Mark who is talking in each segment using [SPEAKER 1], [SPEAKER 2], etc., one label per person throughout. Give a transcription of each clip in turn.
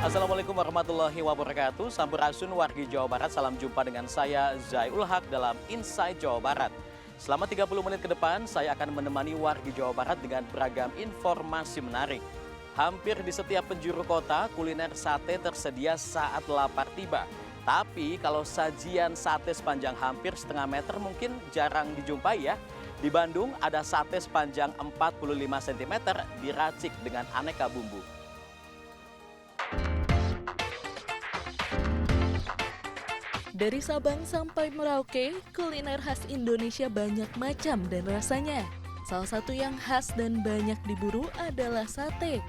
[SPEAKER 1] Assalamualaikum warahmatullahi wabarakatuh. Sampurasun wargi Jawa Barat. Salam jumpa dengan saya Zaiul Haq dalam Inside Jawa Barat. Selama 30 menit ke depan, saya akan menemani wargi Jawa Barat dengan beragam informasi menarik. Hampir di setiap penjuru kota, kuliner sate tersedia saat lapar tiba. Tapi kalau sajian sate sepanjang hampir setengah meter mungkin jarang dijumpai ya. Di Bandung ada sate sepanjang 45 cm diracik dengan aneka bumbu.
[SPEAKER 2] Dari Sabang sampai Merauke, kuliner khas Indonesia banyak macam dan rasanya. Salah satu yang khas dan banyak diburu adalah sate.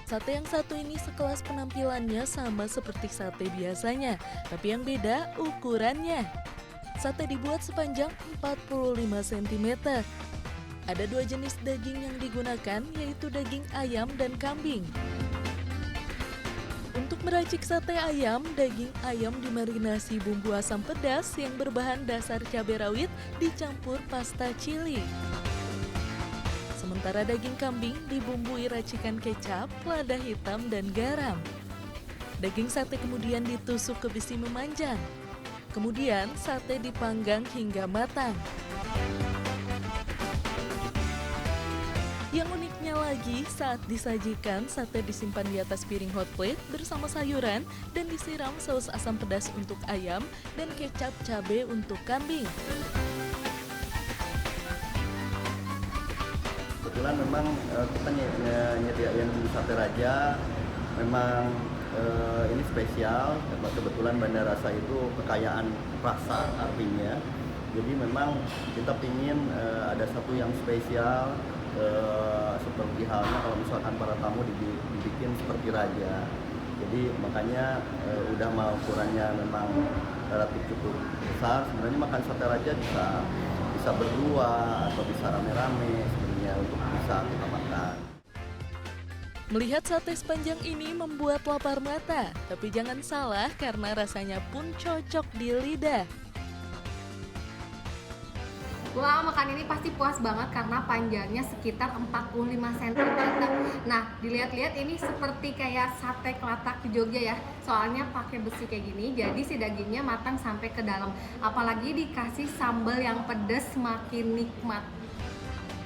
[SPEAKER 2] Sate yang satu ini sekelas penampilannya sama seperti sate biasanya, tapi yang beda ukurannya. Sate dibuat sepanjang 45 cm. Ada dua jenis daging yang digunakan, yaitu daging ayam dan kambing. Untuk meracik sate ayam, daging ayam dimarinasi bumbu asam pedas yang berbahan dasar cabai rawit dicampur pasta cili. Sementara daging kambing dibumbui racikan kecap, lada hitam, dan garam. Daging sate kemudian ditusuk ke besi memanjang. Kemudian sate dipanggang hingga matang. Yang uniknya lagi, saat disajikan, sate disimpan di atas piring hot plate bersama sayuran dan disiram saus asam pedas untuk ayam dan kecap cabai untuk kambing.
[SPEAKER 3] Kebetulan memang kita nyediain sate raja, memang ini spesial. Kebetulan Bandar Rasa itu kekayaan rasa artinya. Jadi memang kita pingin ada satu yang spesial. Seperti halnya kalau misalkan para tamu dibikin seperti raja, jadi makanya udah mau ukurannya memang relatif cukup besar. Sebenarnya makan sate raja bisa berdua atau bisa rame-rame sebenarnya untuk bisa kita makan.
[SPEAKER 2] Melihat sate sepanjang ini membuat lapar mata, tapi jangan salah karena rasanya pun cocok di lidah.
[SPEAKER 4] Wah, makan ini pasti puas banget karena panjangnya sekitar 45 cm. Nah, dilihat-lihat ini seperti kayak sate kelatak di Jogja ya. Soalnya pakai besi kayak gini, jadi si dagingnya matang sampai ke dalam. Apalagi dikasih sambal yang pedas makin nikmat.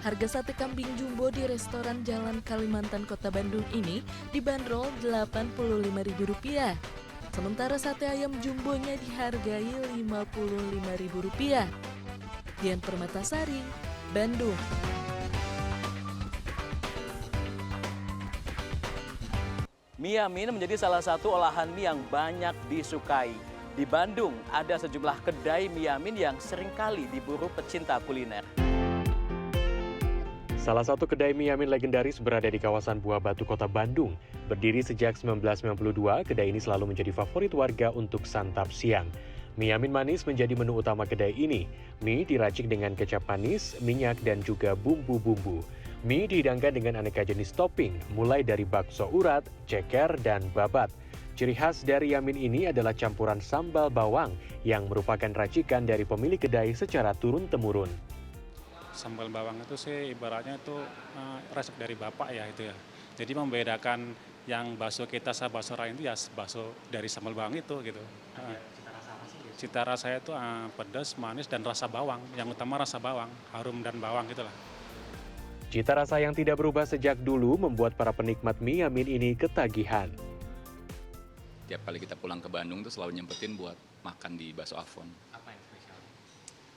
[SPEAKER 2] Harga sate kambing jumbo di restoran Jalan Kalimantan Kota Bandung ini dibanderol Rp85.000. Sementara sate ayam jumbonya dihargai Rp55.000. Dian Permatasari, Bandung.
[SPEAKER 1] Mie Yamin menjadi salah satu olahan mie yang banyak disukai. Di Bandung ada sejumlah kedai mie Yamin yang seringkali diburu pecinta kuliner.
[SPEAKER 5] Salah satu kedai mie Yamin legendaris berada di kawasan Buah Batu, Kota Bandung. Berdiri sejak 1992, kedai ini selalu menjadi favorit warga untuk santap siang. Mie Yamin manis menjadi menu utama kedai ini. Mie diracik dengan kecap manis, minyak, dan juga bumbu-bumbu. Mie dihidangkan dengan aneka jenis topping, mulai dari bakso urat, ceker, dan babat. Ciri khas dari Yamin ini adalah campuran sambal bawang yang merupakan racikan dari pemilik kedai secara turun-temurun.
[SPEAKER 6] Sambal bawang itu sih ibaratnya itu resep dari bapak ya itu ya. Jadi membedakan yang bakso kita sama bakso lain itu ya bakso dari sambal bawang itu gitu. Cita rasanya itu pedas, manis, dan rasa bawang. Yang utama rasa bawang, harum dan bawang gitulah.
[SPEAKER 5] Cita rasa yang tidak berubah sejak dulu membuat para penikmat mie Yamin ini ketagihan.
[SPEAKER 7] Tiap kali kita pulang ke Bandung tuh selalu nyempetin buat makan di Bakso Afon.
[SPEAKER 1] Apa yang spesial?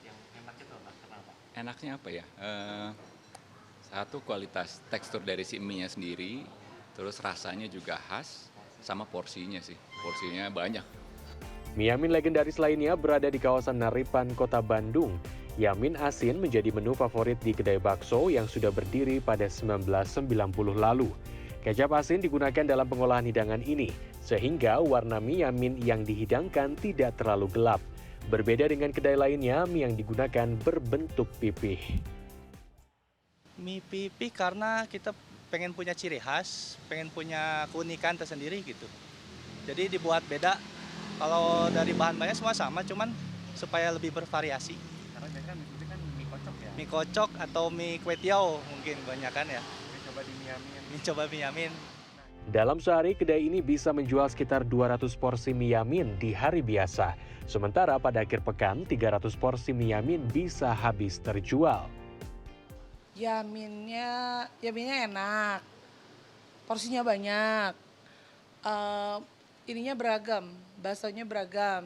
[SPEAKER 1] Yang enak itu apa? Kenapa?
[SPEAKER 7] Enaknya apa ya? Satu, kualitas tekstur dari si mie-nya sendiri, terus rasanya juga khas, sama porsinya sih. Porsinya banyak.
[SPEAKER 5] Mie Yamin legendaris lainnya berada di kawasan Naripan, Kota Bandung. Yamin asin menjadi menu favorit di kedai bakso yang sudah berdiri pada 1990 lalu. Kecap asin digunakan dalam pengolahan hidangan ini, sehingga warna mie Yamin yang dihidangkan tidak terlalu gelap. Berbeda dengan kedai lainnya, mie yang digunakan berbentuk pipih.
[SPEAKER 8] Mie pipih karena kita pengen punya ciri khas, pengen punya keunikan tersendiri gitu. Jadi dibuat beda. Kalau dari bahan-bahannya semua sama, cuman supaya lebih bervariasi.
[SPEAKER 9] Karena itu kan mie kocok ya?
[SPEAKER 8] Mie kocok atau mie kue tiao mungkin banyak kan ya.
[SPEAKER 9] Coba di mie Yamin.
[SPEAKER 8] Coba mie Yamin.
[SPEAKER 5] Dalam sehari, kedai ini bisa menjual sekitar 200 porsi mie yamin di hari biasa. Sementara pada akhir pekan, 300 porsi mie yamin bisa habis terjual.
[SPEAKER 10] Yaminnya enak, porsinya banyak, ininya beragam, baksonya beragam.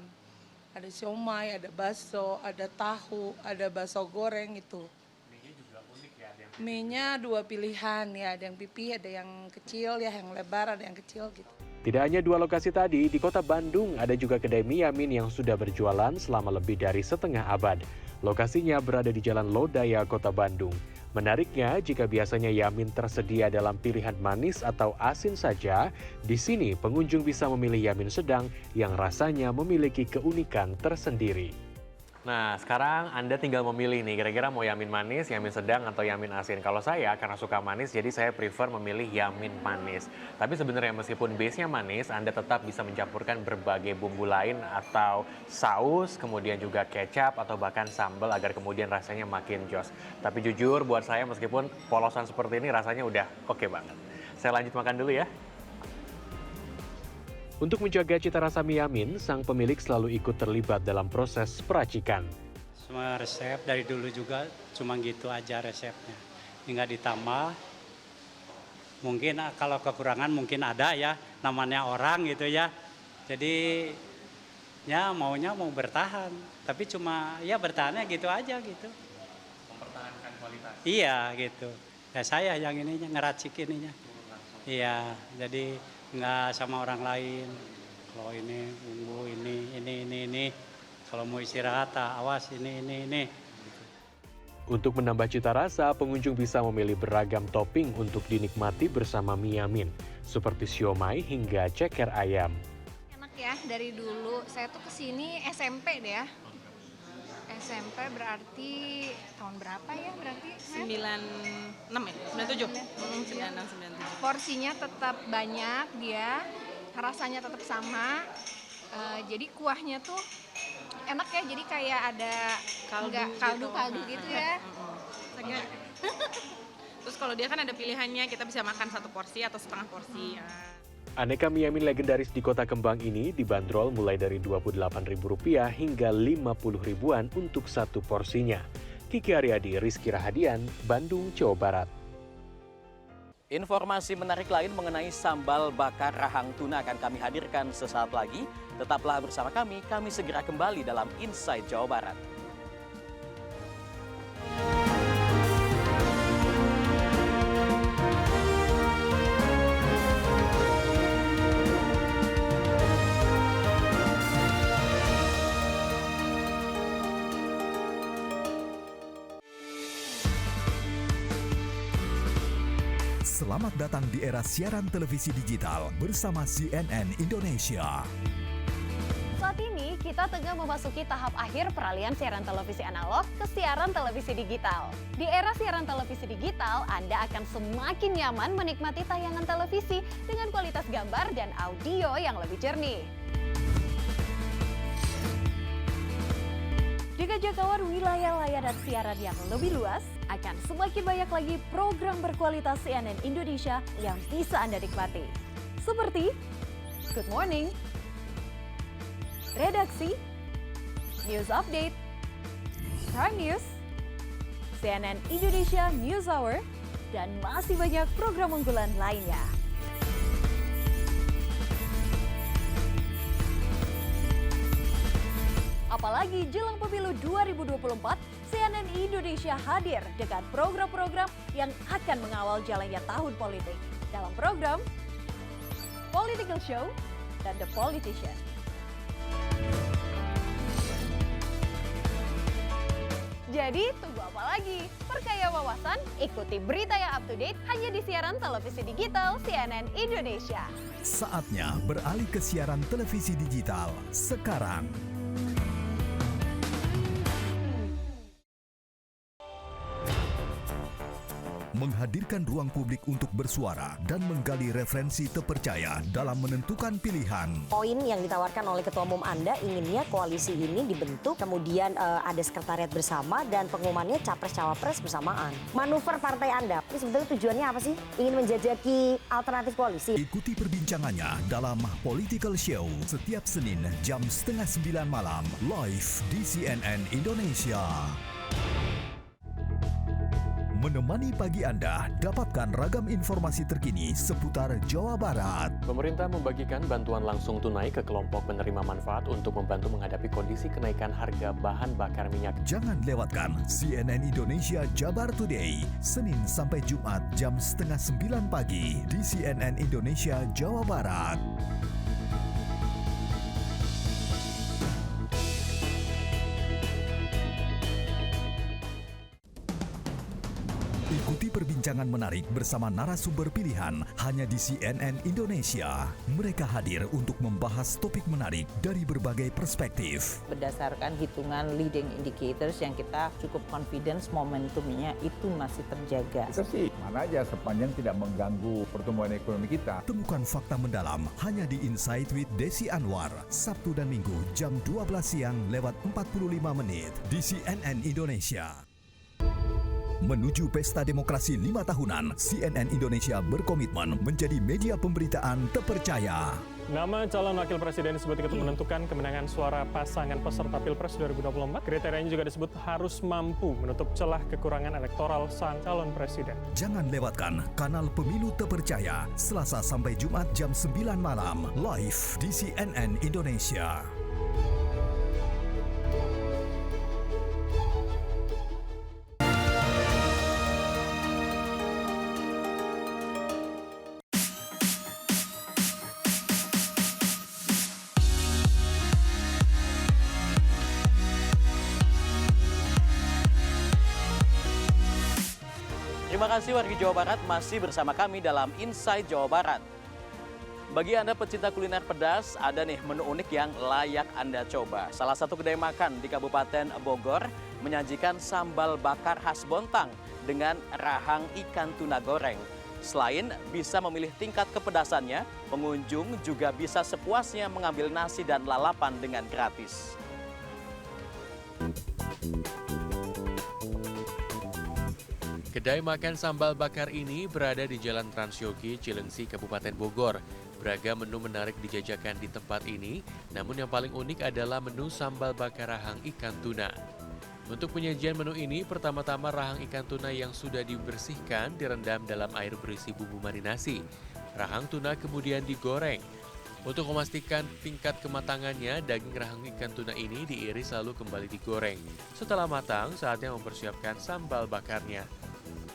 [SPEAKER 10] Ada siomay, ada bakso, ada tahu, ada bakso goreng itu.
[SPEAKER 9] Mie-nya juga unik ya, ada yang
[SPEAKER 10] Mie-nya 2 pilihan ya, ada yang pipih, ada yang kecil ya, yang lebar, ada yang kecil gitu.
[SPEAKER 5] Tidak hanya 2 lokasi tadi, di kota Bandung ada juga kedai mie yamin yang sudah berjualan selama lebih dari setengah abad. Lokasinya berada di Jalan Lodaya, Kota Bandung. Menariknya, jika biasanya yamin tersedia dalam pilihan manis atau asin saja, di sini pengunjung bisa memilih yamin sedang yang rasanya memiliki keunikan tersendiri. Nah, sekarang Anda tinggal memilih nih, kira-kira mau yamin manis, yamin sedang, atau yamin asin. Kalau saya, karena suka manis, jadi saya prefer memilih yamin manis. Tapi sebenarnya meskipun base-nya manis, Anda tetap bisa mencampurkan berbagai bumbu lain atau saus, kemudian juga kecap, atau bahkan sambal agar kemudian rasanya makin jos. Tapi jujur, buat saya meskipun polosan seperti ini rasanya udah oke banget. Saya lanjut makan dulu ya. Untuk menjaga cita rasa mie yamin, sang pemilik selalu ikut terlibat dalam proses peracikan.
[SPEAKER 11] Semua resep dari dulu juga cuma gitu aja resepnya. Tinggal ditambah. Mungkin kalau kekurangan mungkin ada ya, namanya orang gitu ya. Jadi ya maunya mau bertahan. Tapi cuma ya bertahannya gitu aja gitu.
[SPEAKER 9] mempertahankan kualitas.
[SPEAKER 11] Iya gitu. Ya saya yang ininya ngeracik ininya. Iya, jadi nggak sama orang lain. Kalau ini bumbu ini. Kalau mau istirahat, awas ini.
[SPEAKER 5] Untuk menambah cita rasa, pengunjung bisa memilih beragam topping untuk dinikmati bersama mie yamin, seperti siomay hingga ceker ayam.
[SPEAKER 4] Enak ya, dari dulu saya tuh kesini SMP deh ya. SMP berarti tahun berapa ya berarti?
[SPEAKER 12] 96 ya? 97? 96, 97.
[SPEAKER 4] Porsinya tetap banyak dia, rasanya tetap sama. Jadi kuahnya tuh enak ya, jadi kayak ada kaldu gitu ya.
[SPEAKER 12] Agak. Terus kalau dia kan ada pilihannya, kita bisa makan 1 porsi atau setengah porsi.
[SPEAKER 5] Aneka mie yamin legendaris di Kota Kembang ini dibanderol mulai dari Rp28.000 hingga Rp50.000 untuk 1 porsinya. Kiki Aryadi, Rizky Rahadian, Bandung, Jawa Barat.
[SPEAKER 1] Informasi menarik lain mengenai sambal bakar rahang tuna akan kami hadirkan sesaat lagi. Tetaplah bersama kami segera kembali dalam Inside Jawa Barat.
[SPEAKER 13] Selamat datang di era siaran televisi digital bersama CNN Indonesia.
[SPEAKER 14] Saat ini kita tengah memasuki tahap akhir peralihan siaran televisi analog ke siaran televisi digital. Di era siaran televisi digital, Anda akan semakin nyaman menikmati tayangan televisi dengan kualitas gambar dan audio yang lebih jernih. Dengan jangkauan wilayah layanan siaran yang lebih luas, akan semakin banyak lagi program berkualitas CNN Indonesia yang bisa Anda nikmati. Seperti Good Morning, Redaksi, News Update, Prime News, CNN Indonesia News Hour, dan masih banyak program unggulan lainnya. Apalagi jelang pemilu 2024, CNN Indonesia hadir dengan program-program yang akan mengawal jalannya tahun politik. Dalam program Political Show dan The Politician. Jadi tunggu apa lagi? Perkaya wawasan, ikuti berita yang up to date hanya di siaran televisi digital CNN Indonesia.
[SPEAKER 13] Saatnya beralih ke siaran televisi digital sekarang. menghadirkan ruang publik untuk bersuara dan menggali referensi terpercaya dalam menentukan pilihan.
[SPEAKER 15] Poin yang ditawarkan oleh Ketua Umum Anda inginnya koalisi ini dibentuk, kemudian ada sekretariat bersama dan pengumumannya Capres-Cawapres bersamaan. Manuver partai Anda, ini sebetulnya tujuannya apa sih? Ingin menjajaki alternatif koalisi?
[SPEAKER 13] Ikuti perbincangannya dalam Political Show setiap Senin jam 8:30 malam live di CNN Indonesia. Menemani pagi Anda, dapatkan ragam informasi terkini seputar Jawa Barat.
[SPEAKER 5] Pemerintah membagikan bantuan langsung tunai ke kelompok penerima manfaat untuk membantu menghadapi kondisi kenaikan harga bahan bakar minyak.
[SPEAKER 13] Jangan lewatkan CNN Indonesia Jabar Today, Senin sampai Jumat jam 8:30 pagi di CNN Indonesia Jawa Barat. Ikuti perbincangan menarik bersama narasumber pilihan hanya di CNN Indonesia. Mereka hadir untuk membahas topik menarik dari berbagai perspektif.
[SPEAKER 16] Berdasarkan hitungan leading indicators yang kita cukup confidence momentumnya itu masih terjaga.
[SPEAKER 17] Itu sih mana aja sepanjang tidak mengganggu pertumbuhan ekonomi kita.
[SPEAKER 13] Temukan fakta mendalam hanya di Insight with Desi Anwar, Sabtu dan Minggu jam 12 siang lewat 45 menit di CNN Indonesia. Menuju Pesta Demokrasi 5 tahunan, CNN Indonesia berkomitmen menjadi media pemberitaan terpercaya.
[SPEAKER 18] Nama calon wakil presiden disebut ikut menentukan kemenangan suara pasangan peserta Pilpres 2024. Kriterianya juga disebut harus mampu menutup celah kekurangan elektoral sang calon presiden.
[SPEAKER 13] Jangan lewatkan kanal Pemilu Terpercaya, Selasa sampai Jumat jam 9 malam, live di CNN Indonesia.
[SPEAKER 1] Terima kasih wargi Jawa Barat masih bersama kami dalam Inside Jawa Barat. Bagi Anda pecinta kuliner pedas, ada nih menu unik yang layak Anda coba. Salah satu kedai makan di Kabupaten Bogor menyajikan sambal bakar khas Bontang dengan rahang ikan tuna goreng. Selain bisa memilih tingkat kepedasannya, pengunjung juga bisa sepuasnya mengambil nasi dan lalapan dengan gratis.
[SPEAKER 5] Kedai makan sambal bakar ini berada di Jalan Transyogi, Cilengsi, Kabupaten Bogor. Beragam menu menarik dijajakan di tempat ini, namun yang paling unik adalah menu sambal bakar rahang ikan tuna. Untuk penyajian menu ini, pertama-tama rahang ikan tuna yang sudah dibersihkan direndam dalam air berisi bumbu marinasi. Rahang tuna kemudian digoreng. Untuk memastikan tingkat kematangannya, daging rahang ikan tuna ini diiris lalu kembali digoreng. Setelah matang, saatnya mempersiapkan sambal bakarnya.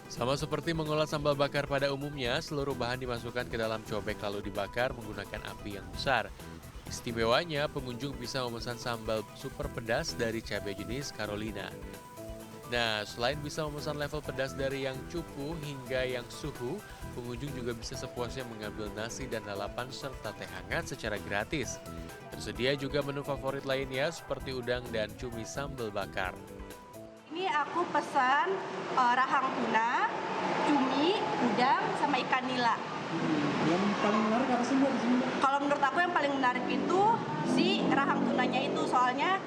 [SPEAKER 5] Sama seperti mengolah sambal bakar pada umumnya, seluruh bahan dimasukkan ke dalam cobek lalu dibakar menggunakan api yang besar. Istimewanya, pengunjung bisa memesan sambal super pedas dari cabai jenis Carolina. Nah, selain bisa memesan level pedas dari yang cupu hingga yang suhu, pengunjung juga bisa sepuasnya mengambil nasi dan lalapan serta teh hangat secara gratis. Tersedia juga menu favorit lainnya seperti udang dan cumi sambal bakar.
[SPEAKER 19] Ini aku pesan rahang tuna, cumi, udang, sama ikan nila.
[SPEAKER 20] Yang paling menarik apa sih Mbak di sini?
[SPEAKER 19] Kalau menurut aku yang paling menarik itu si rahang tunanya itu, soalnya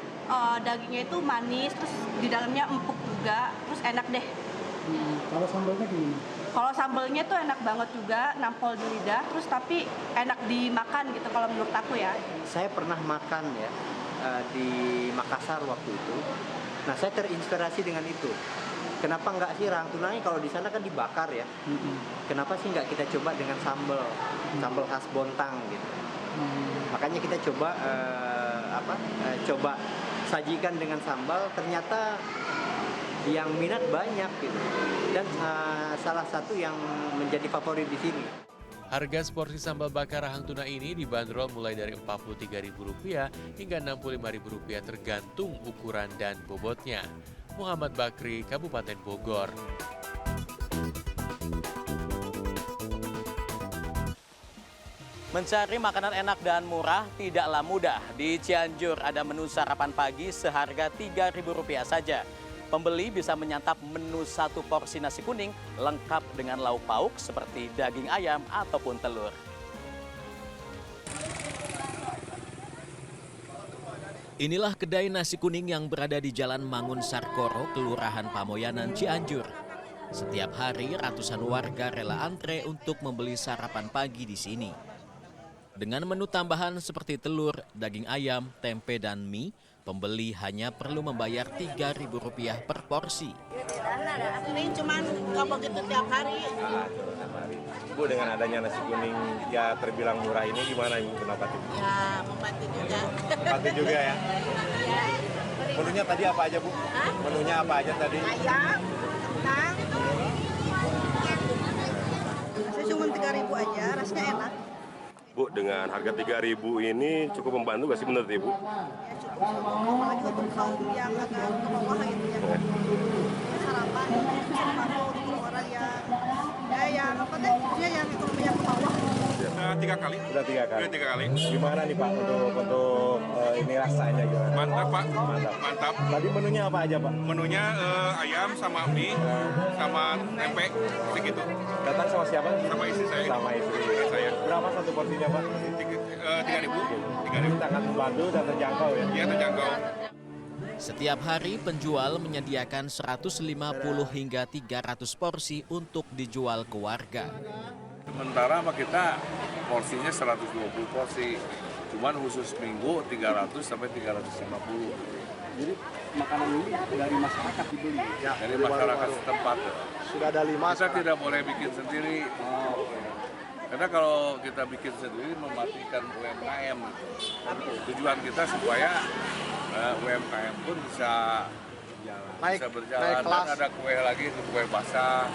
[SPEAKER 19] dagingnya itu manis, terus di dalamnya empuk juga, terus enak deh.
[SPEAKER 20] Kalau sambalnya gimana?
[SPEAKER 19] Kalau sambalnya tuh enak banget juga, nampol di lidah, terus tapi enak dimakan gitu kalau menurut aku ya.
[SPEAKER 21] Saya pernah makan ya di Makassar waktu itu. Nah, saya terinspirasi dengan itu. Kenapa enggak sih rahang tunanya kalau di sana kan dibakar ya? Kenapa sih enggak kita coba dengan sambal khas Bontang gitu? Makanya kita coba coba sajikan dengan sambal. Ternyata yang minat banyak gitu. Dan salah satu yang menjadi favorit di sini.
[SPEAKER 5] Harga seporsi sambal bakar rahang tuna ini dibanderol mulai dari Rp43.000 hingga Rp65.000 tergantung ukuran dan bobotnya. Muhammad Bakri, Kabupaten Bogor.
[SPEAKER 1] Mencari makanan enak dan murah tidaklah mudah. Di Cianjur ada menu sarapan pagi seharga Rp3.000 saja. Pembeli bisa menyantap menu satu porsi nasi kuning lengkap dengan lauk pauk seperti daging ayam ataupun telur. Inilah kedai nasi kuning yang berada di Jalan Mangun Sarkoro, Kelurahan Pamoyanan, Cianjur. Setiap hari ratusan warga rela antre untuk membeli sarapan pagi di sini. Dengan menu tambahan seperti telur, daging ayam, tempe, dan mie, pembeli hanya perlu membayar Rp3.000 per porsi.
[SPEAKER 19] Ini cuma nggak begitu tiap hari.
[SPEAKER 3] Bu, dengan adanya nasi kuning ya terbilang murah ini gimana Ibu pendapat Ibu?
[SPEAKER 19] Ya, membantu juga.
[SPEAKER 3] Membantu juga ya? Menunya tadi apa aja Bu? Menunya apa aja tadi?
[SPEAKER 19] Ayam, kentang. Saya cuma 3.000 aja, rasanya enak.
[SPEAKER 3] Bu, dengan harga 3.000 ini cukup membantu nggak sih menurut Ibu?
[SPEAKER 19] Ya cukup, apalagi untuk kaum yang agak ke bawah gitu ya. Sarapan, membantu untuk orang yang apa deh, yang ekonomi yang ke bawah.
[SPEAKER 3] Udah 3 kali. Udah 3 kali. Udah 3 kali. Gimana nih Pak untuk ini rasanya gimana?
[SPEAKER 22] Mantap Pak.
[SPEAKER 3] Mantap.
[SPEAKER 22] Mantap.
[SPEAKER 3] Tadi menunya apa aja Pak?
[SPEAKER 22] Menunya ayam sama mie sama tempe segitu.
[SPEAKER 3] Datang sama siapa?
[SPEAKER 22] Sama istri saya.
[SPEAKER 3] Sama istri
[SPEAKER 22] saya.
[SPEAKER 3] Berapa satu porsinya Pak?
[SPEAKER 22] 3.000.
[SPEAKER 3] Sangat membantu dan terjangkau ya?
[SPEAKER 22] Iya terjangkau.
[SPEAKER 1] Setiap hari penjual menyediakan 150 hingga 300 porsi untuk dijual ke warga.
[SPEAKER 22] Sementara sama kita porsinya 120 porsi. Cuman khusus minggu 300 sampai 350.
[SPEAKER 20] Jadi makanan ini dari masyarakat dibeli?
[SPEAKER 22] Ya, dari masyarakat setempat.
[SPEAKER 20] Sudah ada 5.
[SPEAKER 22] Kita tidak boleh bikin sendiri. Karena kalau kita bikin sendiri mematikan UMKM. Tujuan kita supaya UMKM pun bisa berjalan.
[SPEAKER 20] kelas.
[SPEAKER 22] Dan ada kue lagi, kue basah.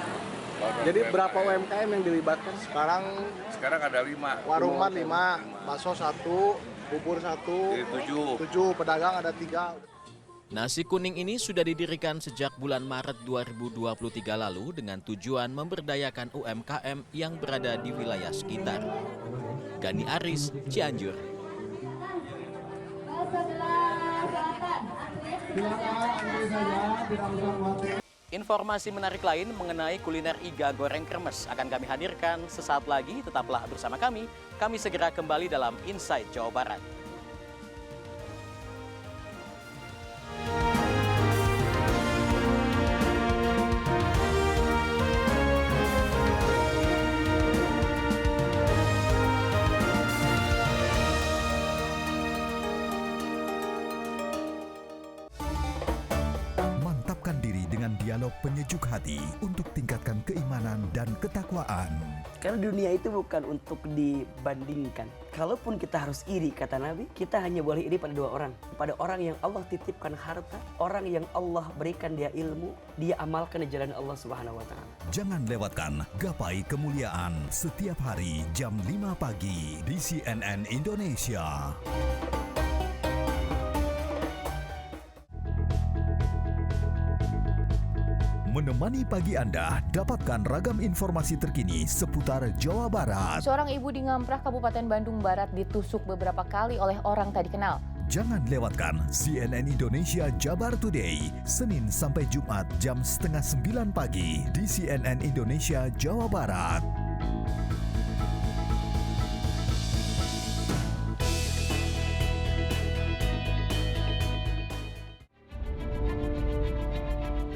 [SPEAKER 20] Jadi berapa UMKM yang dilibatkan sekarang?
[SPEAKER 22] Sekarang ada 5.
[SPEAKER 20] Warungan 5, bakso 1, bubur 1,
[SPEAKER 22] jadi
[SPEAKER 20] 7, pedagang ada 3.
[SPEAKER 1] Nasi kuning ini sudah didirikan sejak bulan Maret 2023 lalu dengan tujuan memberdayakan UMKM yang berada di wilayah sekitar. Gani Aris, Cianjur. Informasi menarik lain mengenai kuliner iga goreng kremes akan kami hadirkan sesaat lagi. Tetaplah bersama kami. Kami segera kembali dalam Inside Jawa Barat.
[SPEAKER 13] Mantapkan diri dengan dialog penyejuk hati untuk tingkatkan keimanan dan ketakwaan.
[SPEAKER 23] Karena dunia itu bukan untuk dibandingkan. Kalaupun kita harus iri, kata Nabi, kita hanya boleh iri pada 2 orang. Pada orang yang Allah titipkan harta, orang yang Allah berikan dia ilmu, dia amalkan di jalan Allah Subhanahu wa Ta'ala.
[SPEAKER 13] Jangan lewatkan Gapai Kemuliaan setiap hari jam 5 pagi di CNN Indonesia. Menemani pagi Anda, dapatkan ragam informasi terkini seputar Jawa Barat.
[SPEAKER 24] Seorang ibu di Ngamprah, Kabupaten Bandung Barat ditusuk beberapa kali oleh orang tak dikenal.
[SPEAKER 13] Jangan lewatkan CNN Indonesia Jabar Today, Senin sampai Jumat jam 8:30 pagi di CNN Indonesia Jawa Barat.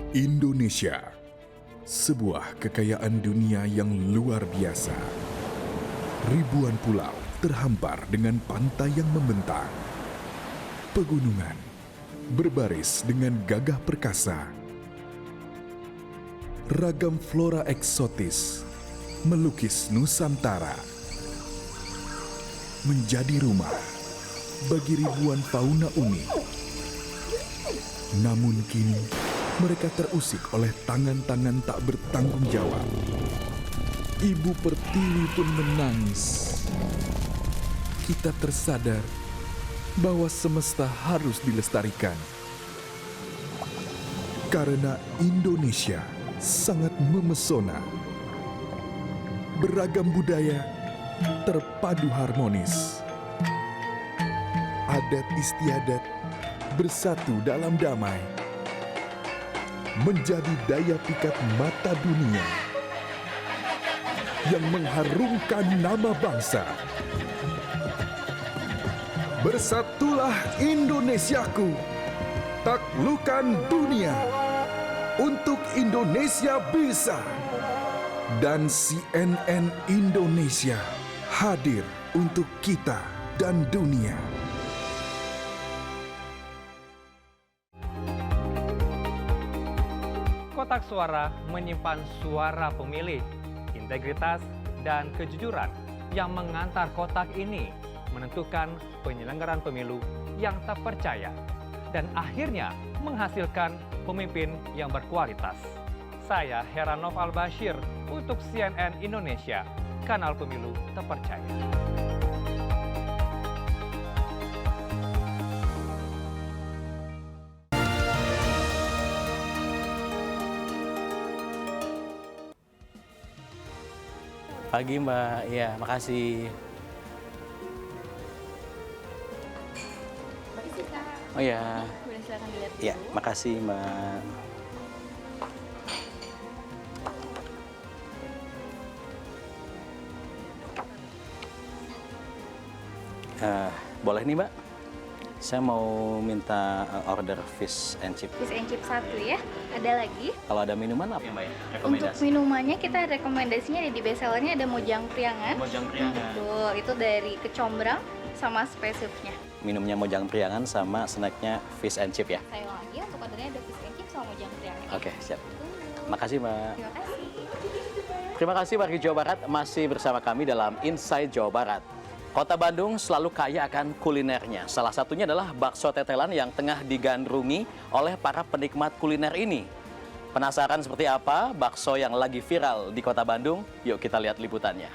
[SPEAKER 25] Indonesia, sebuah kekayaan dunia yang luar biasa. Ribuan pulau terhampar dengan pantai yang membentang. Pegunungan berbaris dengan gagah perkasa. Ragam flora eksotis melukis Nusantara. Menjadi rumah bagi ribuan fauna unik. Namun kini, mereka terusik oleh tangan-tangan tak bertanggung jawab. Ibu Pertiwi pun menangis. Kita tersadar bahwa semesta harus dilestarikan. Karena Indonesia sangat memesona. Beragam budaya terpadu harmonis. Adat istiadat bersatu dalam damai. menjadi daya pikat mata dunia yang mengharumkan nama bangsa. Bersatulah Indonesiaku, taklukkan dunia untuk Indonesia bisa. Dan CNN Indonesia hadir untuk kita dan dunia.
[SPEAKER 2] Kotak suara menyimpan suara pemilih, integritas, dan kejujuran yang mengantar kotak ini menentukan penyelenggaraan pemilu yang terpercaya dan akhirnya menghasilkan pemimpin yang berkualitas. Saya Heranov Al-Bashir untuk CNN Indonesia, kanal pemilu terpercaya.
[SPEAKER 1] Pagi Mbak, ya makasih. Oh ya.
[SPEAKER 24] Boleh silakan dilihat dulu.
[SPEAKER 1] Ya, makasih Mbak. Boleh nih Mbak, saya mau minta order fish and chip.
[SPEAKER 6] Fish and chip 1 ya, ada lagi.
[SPEAKER 1] Kalau ada minuman apa Mbak ya?
[SPEAKER 6] Untuk minumannya kita rekomendasinya di bestsellernya ada Mojang Priangan.
[SPEAKER 1] Mojang Priangan.
[SPEAKER 6] Betul, itu dari kecombrang sama spesifnya.
[SPEAKER 1] Minumnya Mojang Priangan sama snacknya fish and chip ya?
[SPEAKER 6] Saya lagi untuk ordernya ada fish and chip sama Mojang Priangan.
[SPEAKER 1] Oke, siap. Makasih Mbak.
[SPEAKER 6] Terima kasih.
[SPEAKER 1] Terima kasih warga Jawa Barat masih bersama kami dalam Inside Jawa Barat. Kota Bandung selalu kaya akan kulinernya. Salah satunya adalah bakso tetelan yang tengah digandrungi oleh para penikmat kuliner ini. Penasaran seperti apa bakso yang lagi viral di Kota Bandung? Yuk kita lihat liputannya.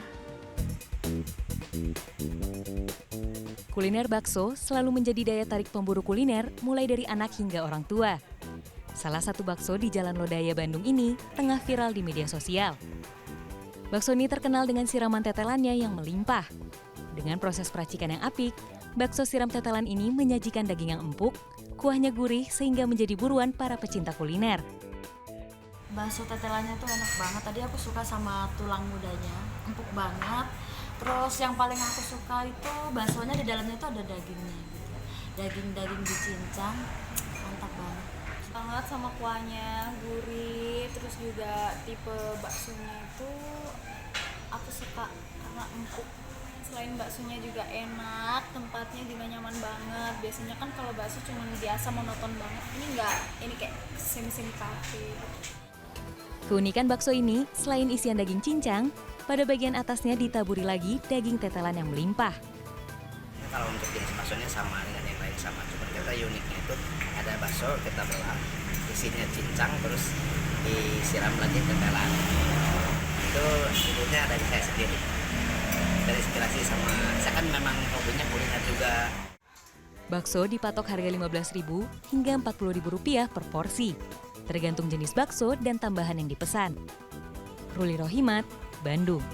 [SPEAKER 7] Kuliner bakso selalu menjadi daya tarik pemburu kuliner mulai dari anak hingga orang tua. Salah satu bakso di Jalan Lodaya Bandung ini tengah viral di media sosial. Bakso ini terkenal dengan siraman tetelannya yang melimpah. Dengan proses peracikan yang apik, bakso siram tetelan ini menyajikan daging yang empuk, kuahnya gurih sehingga menjadi buruan para pecinta kuliner.
[SPEAKER 8] Bakso tetelannya tuh enak banget. Tadi aku suka sama tulang mudanya, empuk banget. Terus yang paling aku suka itu baksonya di dalamnya tuh ada dagingnya gitu. Daging dicincang, mantap banget. Banget sama kuahnya, gurih. Terus juga tipe baksonya itu aku suka karena empuk. Selain baksonya juga enak, tempatnya juga nyaman banget. Biasanya kan kalau bakso cuma biasa monoton banget. Ini enggak, ini kayak sim-sim cafe.
[SPEAKER 7] Keunikan bakso ini, selain isian daging cincang, pada bagian atasnya ditaburi lagi daging tetelan yang melimpah.
[SPEAKER 10] Kalau untuk jenis baksonya sama dengan yang lain sama, cuma kita uniknya itu ada bakso kita belah, isinya cincang terus disiram lagi tetelan. Itu ibunya dari saya sendiri. Terinspirasi sama, saya kan memang hobinya kuliner juga.
[SPEAKER 7] Bakso dipatok harga Rp15.000 hingga Rp40.000 per porsi, tergantung jenis bakso dan tambahan yang dipesan. Ruli Rohimat, Bandung.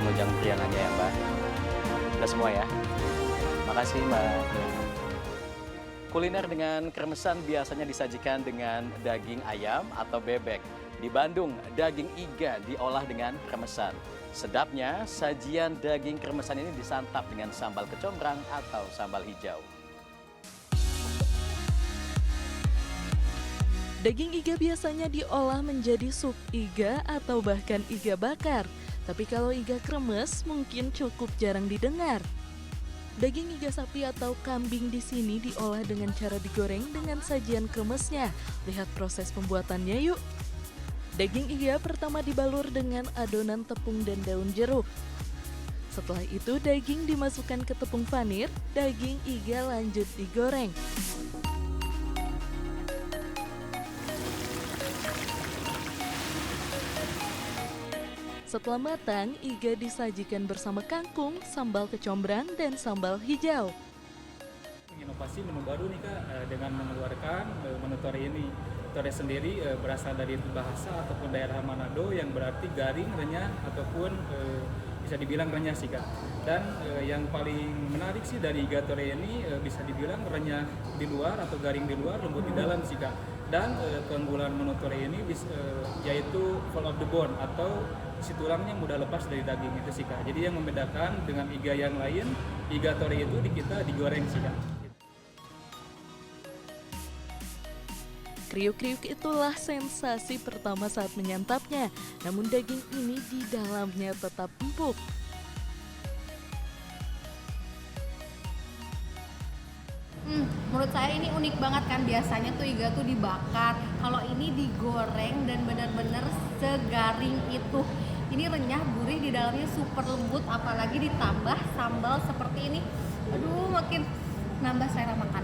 [SPEAKER 1] Mojang Priangannya ya Mbak. Udah semua ya? Makasih Mbak. Kuliner dengan kremesan biasanya disajikan dengan daging ayam atau bebek. Di Bandung, daging iga diolah dengan kremesan. Sedapnya, sajian daging kremesan ini disantap dengan sambal kecombrang atau sambal hijau.
[SPEAKER 4] Daging iga biasanya diolah menjadi sup iga atau bahkan iga bakar. Tapi kalau iga kremes mungkin cukup jarang didengar. Daging iga sapi atau kambing di sini diolah dengan cara digoreng dengan sajian kremesnya. Lihat proses pembuatannya yuk. Daging iga pertama dibalur dengan adonan tepung dan daun jeruk. Setelah itu daging dimasukkan ke tepung vanir, daging iga lanjut digoreng. Setelah matang, iga disajikan bersama kangkung, sambal kecombrang, dan sambal hijau.
[SPEAKER 9] Inovasi menu baru nih Kak, dengan mengeluarkan menu tore ini. Tore sendiri berasal dari bahasa ataupun daerah Manado yang berarti garing, renyah, ataupun bisa dibilang renyah sih Kak. Dan yang paling menarik sih dari iga tore ini bisa dibilang renyah di luar atau garing di luar, lembut di dalam sih Kak. Dan keunggulan menu tore ini yaitu fall of the bone atau si tulangnya mudah lepas dari daging itu sih Kak. Jadi yang membedakan dengan iga yang lain, iga tore itu di kita digoreng sih Kak.
[SPEAKER 4] Kriuk-kriuk itulah sensasi pertama saat menyantapnya, namun daging ini di dalamnya tetap empuk.
[SPEAKER 11] Menurut saya ini unik banget kan, biasanya tuh iga tuh dibakar, kalau ini digoreng dan benar-benar segaring itu. Ini renyah, gurih, di dalamnya super lembut, apalagi ditambah sambal seperti ini. Aduh, makin nambah selera makan.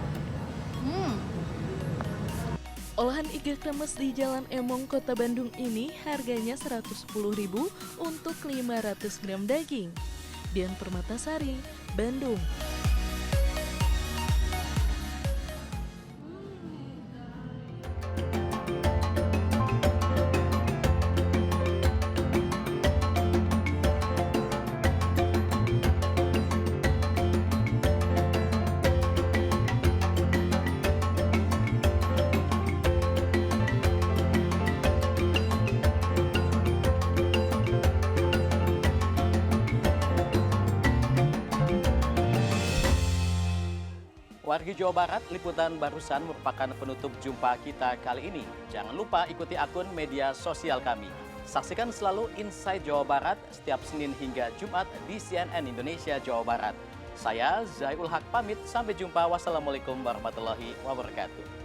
[SPEAKER 4] Olahan iga kremes di Jalan Emong, Kota Bandung ini harganya Rp110.000 untuk 500 gram daging. Dian Permatasari, Bandung.
[SPEAKER 1] Wargi Jawa Barat, liputan barusan merupakan penutup jumpa kita kali ini. Jangan lupa ikuti akun media sosial kami. Saksikan selalu Inside Jawa Barat setiap Senin hingga Jumat di CNN Indonesia Jawa Barat. Saya Zaiul Haq pamit, sampai jumpa. Wassalamualaikum warahmatullahi wabarakatuh.